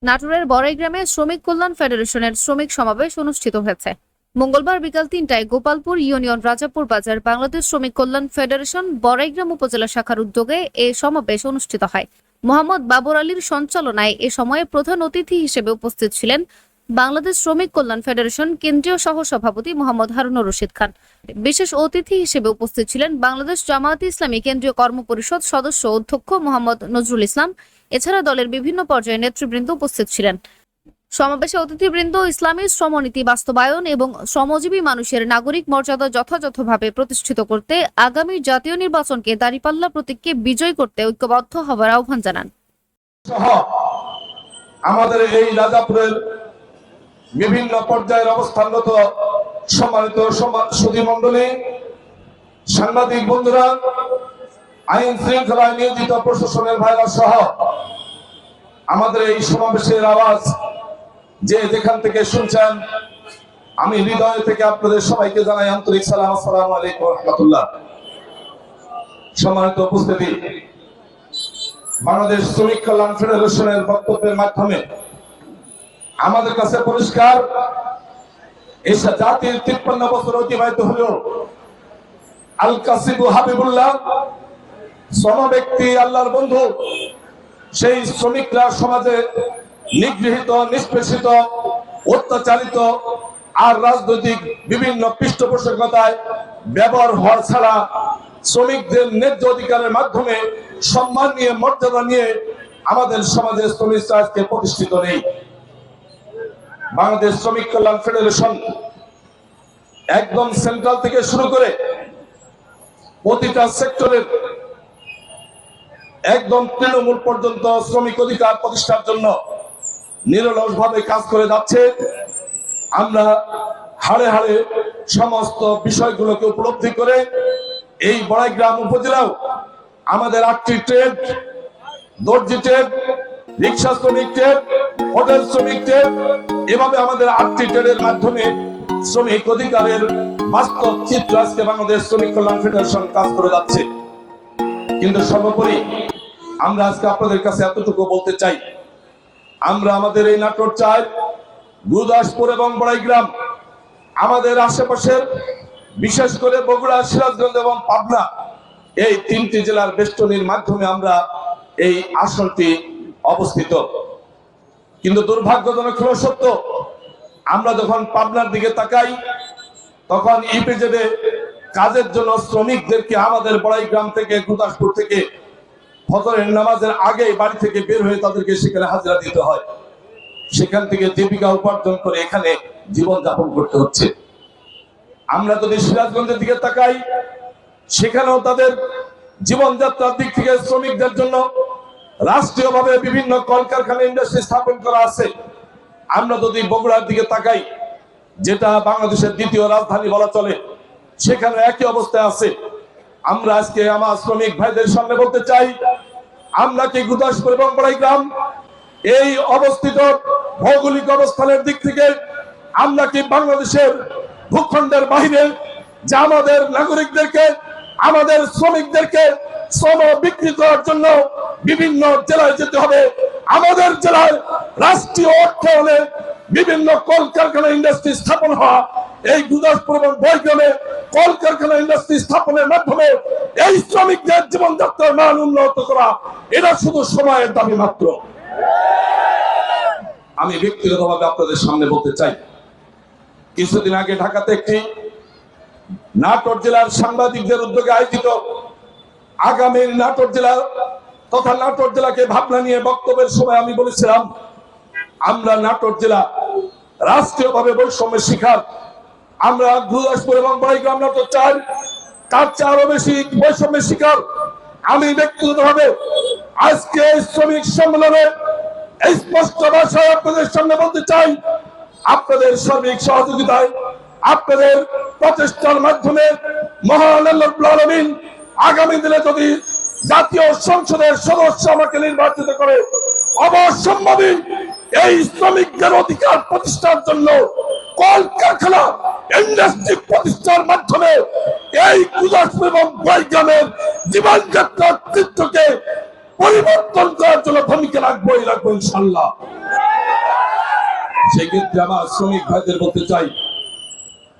নাটোরের বড়াইগ্রামে শ্রমিক কল্যাণ ফেডারেশনের শ্রমিক সমাবেশ অনুষ্ঠিত হয়েছে। মঙ্গলবার বিকাল ৩টায় গোপালপুর ইউনিয়ন রাজাপুর বাজার বাংলাদেশ শ্রমিক কল্যাণ ফেডারেশন বড়াইগ্রাম উপজেলা শাখার উদ্যোগে এ সমাবেশ অনুষ্ঠিত হয়। মোহাম্মদ বাবর আলীর সঞ্চালনায় এ সময়ে প্রধান অতিথি হিসেবে উপস্থিত ছিলেন বাংলাদেশ শ্রমিক কল্যাণ ফেডারেশন কেন্দ্রীয় সহ-সভাপতি মোহাম্মদ হারুনুর রশিদ খান। বিশেষ অতিথি হিসেবে উপস্থিত ছিলেন বাংলাদেশ জামায়াতে ইসলামী কেন্দ্রীয় কর্মপরিষদ সদস্য অধ্যক্ষ মোহাম্মদ নজরুল ইসলাম। এছাড়া দলের বিভিন্ন পর্যায়ের নেতৃবৃন্দ উপস্থিত ছিলেন। সমাবেশে অতিথিবৃন্দ ইসলামী শ্রমনীতি বাস্তবায়ন এবং শ্রমজীবী মানুষের নাগরিক মর্যাদা যথাযথভাবে প্রতিষ্ঠিত করতে আগামী জাতীয় নির্বাচনকে দাঁড়িপাল্লা প্রতীককে বিজয় করতে ঐক্যবদ্ধ হওয়ার আহ্বান জানান। আমাদের এই রাজাপুরের বিভিন্ন পর্যায়ের অবস্থানরত সম্মানিত সুধীমণ্ডলী, সাংবাদিক বন্ধুরা, আইন শৃঙ্খলায় নিয়োজিত প্রশাসনের ভাইরা সহ আমাদের এই সমাবেশের আওয়াজ যে যেখান থেকে শুনছেন, আমি হৃদয় থেকে আপনাদের সবাইকে জানাই আন্তরিক সালাম। আসসালামু আলাইকুম ওয়া রাহমাতুল্লাহ। সম্মানিত উপস্থিতি, বাংলাদেশ শ্রমিক কল্যাণ ফেডারেশনের বক্তব্যের মাধ্যমে আমাদের কাছে পরিষ্কার, এই জাতির 53 বছর অতিবাহিত হলো। আল কাসিবু হাবিবুল্লাহ, শ্রম ব্যক্তি আল্লাহর বন্ধু, সেই শ্রমিকরা সমাজে নিগৃহীত, নিষ্পেষিত, অত্যাচারিত আর রাজনৈতিক বিভিন্ন পৃষ্ঠপোষকতায় ব্যবহার হওয়ার ছাড়া শ্রমিকদের ন্যায্য অধিকারের মাধ্যমে সম্মান নিয়ে, মর্যাদা নিয়ে আমাদের সমাজে শ্রমিকরা আজকে প্রতিষ্ঠিত নেই। বাংলাদেশ শ্রমিক কল্যাণ ফেডারেশন একদম সেন্ট্রাল থেকে শুরু করে প্রতিটা সেক্টরের একদম তৃণমূল পর্যন্ত শ্রমিক অধিকার প্রতিষ্ঠার জন্য নিরলসভাবে কাজ করে যাচ্ছে। আমরা হাড়ে হাড়ে সমস্ত বিষয়গুলোকে উপলব্ধি করে এই বড়াইগ্রাম উপজেলাও আমাদের 8টি ট্রেড, দর্জি ট্রেড, রিক্সা শ্রমিক ট্রেড, হোটেল শ্রমিক ট্রেড, এভাবে আমাদের 8টি ট্রেডের মাধ্যমে শ্রমিক অধিকারের বাস্তব চিত্র আজকে বাংলাদেশ শ্রমিক কল্যাণ ফেডারেশন কাজ করে যাচ্ছে। কিন্তু সর্বোপরি আমরা আজকে আপনাদের কাছে এতটুকু বলতে চাই, আমরা আমাদের এই নাটোর চাই, গুরুদাসপুর এবং বড়াইগ্রাম, আমাদের আশেপাশের বিশেষ করে বগুড়া, সিরাজগঞ্জ এবং পাবনা, এই 3টি জেলার বেষ্টনীর মাধ্যমে আমরা এই আসনটি অবস্থিত। কিন্তু দুর্ভাগ্যজনক হলো সত্য, আমরা যখন পাবনার দিকে তাকাই তখন ইপিজেডে কাজের জন্য শ্রমিকদেরকে আমাদের বড়াইগ্রাম থেকে, গুরুদাসপুর থেকে ফজরের নামাজের আগে বাড়ি থেকে বের হয়ে তাদেরকে সেখানে হাজিরা দিতে হয়। সেখান থেকে জীবিকা উপার্জন করে এখানে জীবন যাপন করতে হচ্ছে। আমরা যদি সিরাজগঞ্জের দিকে তাকাই, সেখানেও তাদের জীবনযাত্রার দিক থেকে শ্রমিকদের জন্য রাষ্ট্রীয়ভাবে বিভিন্ন কলকারখানা, ইন্ডাস্ট্রি স্থাপন করা আছে। আমরা যদি বগুড়ার দিকে তাকাই, যেটা বাংলাদেশের দ্বিতীয় রাজধানী বলা চলে, সেখানে একই অবস্থায় আছে। আমরা আজকে আমার শ্রমিক ভাইদের সামনে বলতে চাই, আমরা কি গুরুদাসপুর এবং বড়াইগ্রাম এই অবস্থিত ভৌগোলিক অবস্থানের দিক থেকে আমরা কি বাংলাদেশের ভূখণ্ডের বাইরে যে আমাদের নাগরিকদেরকে, আমাদের শ্রমিকদেরকে শ্রম বিক্রি করার জন্য বিভিন্ন জেলায় যেতে হবে? আমাদের জেলায় রাষ্ট্রীয় অর্থায়নে বিভিন্ন কলকারখানা, ইন্ডাস্ট্রি স্থাপন হওয়া, এই গুরুদাসপুর এবং বড়াইগ্রামে কলকারখানা, ইন্ডাস্ট্রি স্থাপনের মাধ্যমে এই শ্রমিকদের জীবনযাত্রার মান উন্নত করা, এটা শুধু সময়ের দাবি মাত্র। আমি ব্যক্তিগতভাবে আপনাদের সামনে বলতে চাই, কিছুদিন আগে ঢাকাতে একটি নাটোর জেলার সাংবাদিকদের উদ্যোগে আয়োজিত আগামীর নাটোর জেলা তথা নাটোর জেলাকে ভাবনা নিয়ে বক্তব্যের সময় আমি বলেছিলাম, আমরা নাটোর জেলা রাষ্ট্রীয়ভাবে বৈষম্যের শিকার। আমরা গুরুদাসপুর এবং বড়াইগ্রাম, নাটোর চাই, তার চেয়ে আরো বেশি বৈষম্যের শিকার। আমি ব্যক্তিগতভাবে আজকে শ্রমিক সম্মেলনে এই স্পষ্ট ভাষায় আপনাদের সামনে বলতে চাই, আপনাদের সার্বিক সহযোগিতায়, আপনাদের প্রচেষ্টার মাধ্যমে মহান আল্লাহ রাব্বুল আলামিন আগামী দিনে যদি জাতীয় সংসদের সদস্য আমাকে নির্বাচিত করে, অবশ্যম্ভাবী এই শ্রমিকদের অধিকার প্রতিষ্ঠার জন্য কলকারখানা, ইন্ডাস্ট্রি প্রতিষ্ঠার মাধ্যমে এই গুরুদাসপুর এবং বড়াইগ্রামের জীবনযাত্রার চিত্রকে পরিবর্তন করার জন্য ভূমিকা রাখবো ইনশাআল্লাহ। সেক্ষেত্রে আমার শ্রমিক ভাইদের বলতে চাই,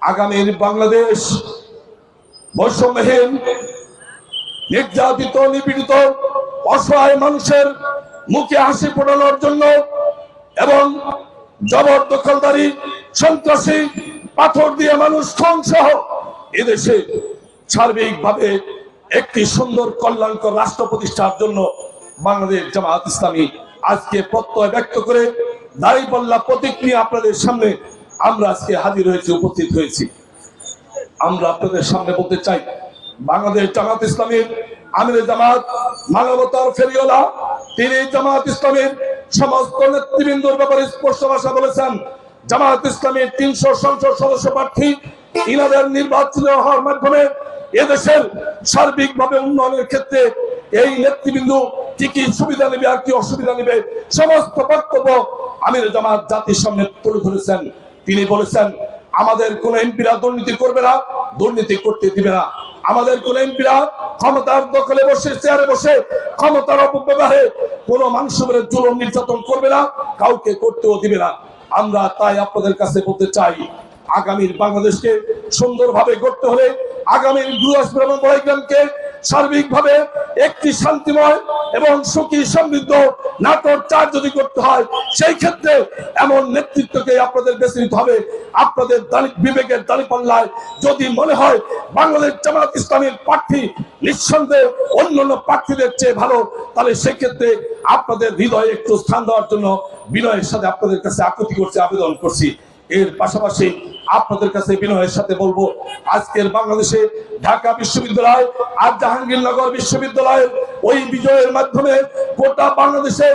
আগামীর বাংলাদেশ বৈষম্যহীন, নির্যাতিত নিপীড়িত অসহায় মানুষের মুখে হাসি ফোটানোর জন্য এবং জবরদখলদারি, সন্ত্রাসী, পাথর দিয়ে মানুষ খুন সহ এদেশে সার্বিকভাবে একটি সুন্দর কল্যাণকর রাষ্ট্র প্রতিষ্ঠার জন্য বাংলাদেশ জামায়াত ইসলামী আজকে প্রত্যয় ব্যক্ত করে দাঁড়িপাল্লা প্রতীক নিয়ে আপনাদের সামনে আমরা আজকে হাজির হয়েছি, উপস্থিত হয়েছি। আমরা আপনাদের সামনে বলতে চাই, বাংলাদেশ জামায়াত ইসলামীর আমিরে জামাত, মানবতার ফেরিওয়ালা, তিনি জামায়াত ইসলামীর সমস্ত নেতৃবৃন্দর ব্যাপারে স্পষ্ট ভাষা বলেছেন, জামায়াত ইসলামীর 300 সংসদ সদস্য প্রার্থী ইনাদের নির্বাচিত হওয়ার মাধ্যমে এদেশের সার্বিকভাবে উন্নয়নের ক্ষেত্রে এই নেতৃবৃন্দ কি কি সুবিধা নেবে আর কি অসুবিধা নেবে সমস্ত বক্তব্য আমিরে জামাত জাতির সামনে তুলে ধরেছেন। তিনি বলেছেন, আমাদের কোন এমপিরা দুর্নীতি করবে না, দুর্নীতি করতে দিবে না। আমাদের কোন এমপিরা ক্ষমতার দখলে বসে, চেয়ারে বসে ক্ষমতার অপব্যবহারে কোন মানুষের উপরে জুলুম নির্যাতন করবে না, কাউকে করতেও দিবে না। আমরা তাই আপনাদের কাছে বলতে চাই, আগামীর বাংলাদেশকে সুন্দরভাবে গড়তে হলে আগামীর গুরুদাসপুর এবং বড়াইগ্রামকে সার্বিকভাবে একটি শান্তিময় এবং সুখী সমৃদ্ধ নাটোর 4 যদি করতে হয়, সেই ক্ষেত্রে এমন নেতৃত্বকে আপনাদের বেছে নিতে হবে। আপনাদের বিবেকের দাঁড়িপাল্লায় যদি মনে হয় বাংলাদেশ জামায়াত ইসলামীর প্রার্থী নিঃসন্দেহে অন্যান্য প্রার্থীদের চেয়ে ভালো, তাহলে সেক্ষেত্রে আপনাদের হৃদয়ে একটু স্থান দেওয়ার জন্য বিনয়ের সাথে আপনাদের কাছে আকুতি করছি, আবেদন করছি। এর পাশাপাশি আপনাদের কাছে বিনয়ের সাথে বলবো, আজকের বাংলাদেশে ঢাকা বিশ্ববিদ্যালয় আর জাহাঙ্গীরনগর বিশ্ববিদ্যালয়ের ওই বিজয়ের মাধ্যমে গোটা বাংলাদেশে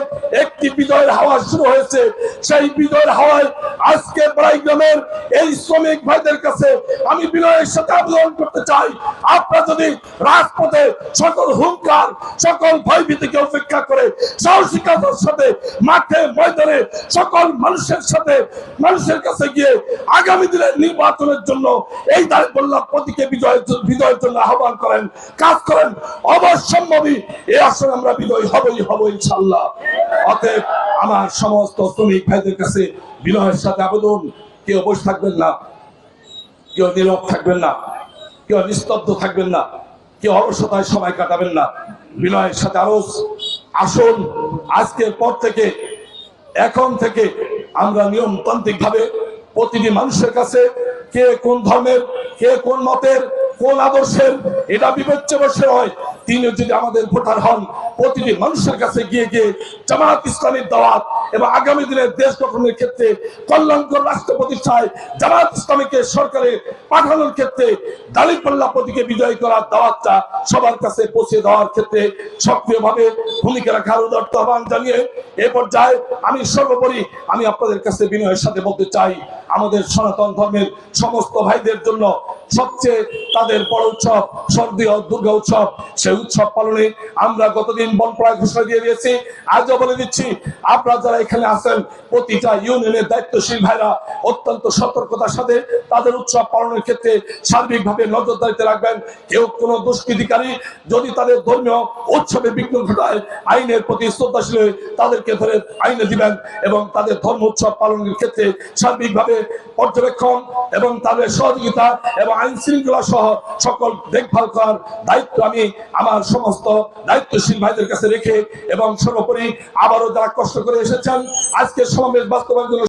একটি বিজয়ের হাওয়া শুরু হয়েছে। সেই বিজয়ের হাওয়ায় আজকে বড়াইগ্রামের এই শ্রমিক ভাইদের কাছে আমি বিনয়ের সাথে আবেদন করতে চাই, আপনারা যদি রাজপথে সকল হুঙ্কার, সকল ভয়ভীতিকে উপেক্ষা করে সাহসিকতার সাথে মাঠে ময়দানে সকল মানুষের সাথে মানুষের কাছে গিয়ে আগামী দিনের নির্বাচনের জন্য এই দাঁড়িপাল্লা প্রতীকে বিজয়ের জন্য আহ্বান করেন, কাজ করেন, অবশ্যম্ভাবী এই আসলে আমরা বিজয়ী হবই ইনশাআল্লাহ। অতএব আমার সমস্ত শ্রমিক ভাইদের কাছে বিনয়ের সাথে আবেদন, কেউ বসে থাকবেন না, কেউ নীরব থাকবেন না, কেউ নিস্তব্ধ থাকবেন না, কেউ অলসতায় সময় কাটাবেন না। বিনয়ের সাথে আরো আসুন, আজকের পর থেকে, এখন থেকে আমরা নিয়মতান্ত্রিক ভাবে প্রতিটি মানুষের কাছে কে কোন ধর্মের, কে কোন মতের, কোন আদর্শের, এটা বিবেচ্য বসে হয়। তিনি যদি আমাদের ভোটার হন, প্রতিটি মানুষের কাছে গিয়ে গিয়ে জামায়াত ইসলামীর দাওয়াত এবং আগামী দিনের দেশ গঠনের ক্ষেত্রে কল্যাণকর রাষ্ট্র প্রতিষ্ঠায় জামায়াত ইসলামীকে সরকারে পাঠানোর ক্ষেত্রে দাঁড়িপাল্লা প্রতীকে বিজয় করার দাওয়াতটা সবার কাছে পৌঁছে দেওয়ার ক্ষেত্রে সক্রিয়ভাবে ভূমিকা রাখার উদাত্ত আহ্বান জানিয়ে এ পর্যায়ে আমি সর্বোপরি আমি আপনাদের কাছে বিনয়ের সাথে বলতে চাই, আমাদের সনাতন ধর্মের সমস্ত ভাইদের জন্য সবচেয়ে তাদের বড় উৎসব শারদীয় দুর্গা উৎসব। সেই উৎসব পালনে আমরা গতদিন বনপ্রায় ঘোষণা দিয়ে দিয়েছি, আজও বলে দিচ্ছি, আপনারা যারা এখানে আছেন প্রতিটা ইউনিয়নের দায়িত্বশীল ভাইরা অত্যন্ত সতর্কতার সাথে তাদের উৎসব পালনের ক্ষেত্রে সার্বিকভাবে নজরদারিতে রাখবেন। কেউ কোনো দুষ্কৃতিকারী যদি তাদের ধর্মীয় উৎসবে বিঘ্ন ঘটায়, আইনের প্রতি শ্রদ্ধাশীল হয়ে তাদেরকে ধরে আইনে দিবেন এবং তাদের ধর্ম উৎসব পালনের ক্ষেত্রে সার্বিকভাবে পর্যবেক্ষণ এবং তাদের সহযোগিতা এবং আইন শৃঙ্খলা সহ সকল দেখভাল করার দায়িত্ব আমি আমার সমস্ত দায়িত্বশীল ভাইদের কাছে রেখে এবং সর্বোপরি আবারও যারা কষ্ট করে এসেছেন আজকে সমাবেশ বাস্তবায়নের জন্য